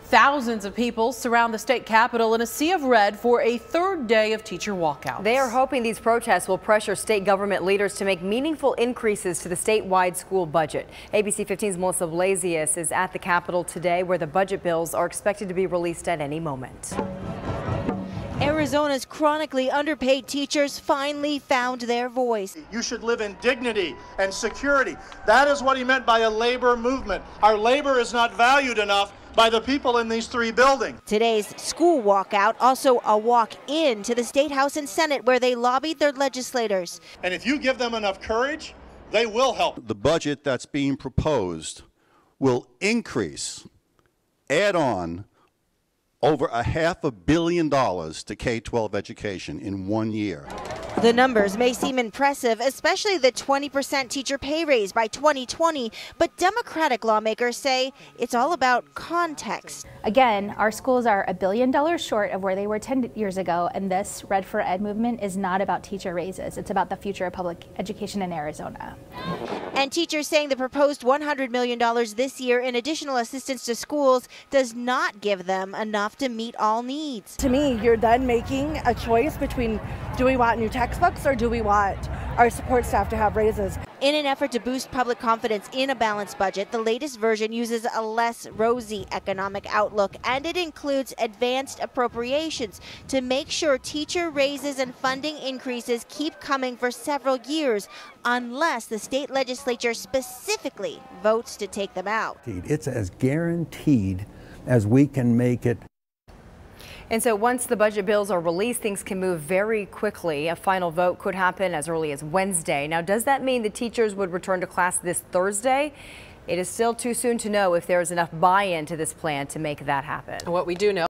Thousands of people surround the state capitol in a sea of red for a third day of teacher walkouts. They are hoping these protests will pressure state government leaders to make meaningful increases to the statewide school budget. ABC 15's Melissa Blasius is at the Capitol today, where the budget bills are expected to be released at any moment. Arizona's chronically underpaid teachers finally found their voice. You should live in dignity and security. That is what he meant by a labor movement. Our labor is not valued enough by the people in these three buildings. Today's school walkout also a walk in to the State House and Senate, where they lobbied their legislators. And if you give them enough courage, they will help. The budget that's being proposed will add on over $500 million to K-12 education in 1 year. The numbers may seem impressive, especially the 20% teacher pay raise by 2020, but Democratic lawmakers say it's all about context. Again, our schools are $1 billion short of where they were 10 years ago, and this Red for Ed movement is not about teacher raises. It's about the future of public education in Arizona. And teachers saying the proposed $100 million this year in additional assistance to schools does not give them enough to meet all needs. To me, you're then making a choice between, do we want new textbooks or do we want our support staff to have raises? In an effort to boost public confidence in a balanced budget, the latest version uses a less rosy economic outlook, and it includes advanced appropriations to make sure teacher raises and funding increases keep coming for several years, unless the state legislature specifically votes to take them out. It's as guaranteed as we can make it. And so once the budget bills are released, things can move very quickly. A final vote could happen as early as Wednesday. Now, does that mean the teachers would return to class this Thursday? It is still too soon to know if there is enough buy-in to this plan to make that happen. What we do know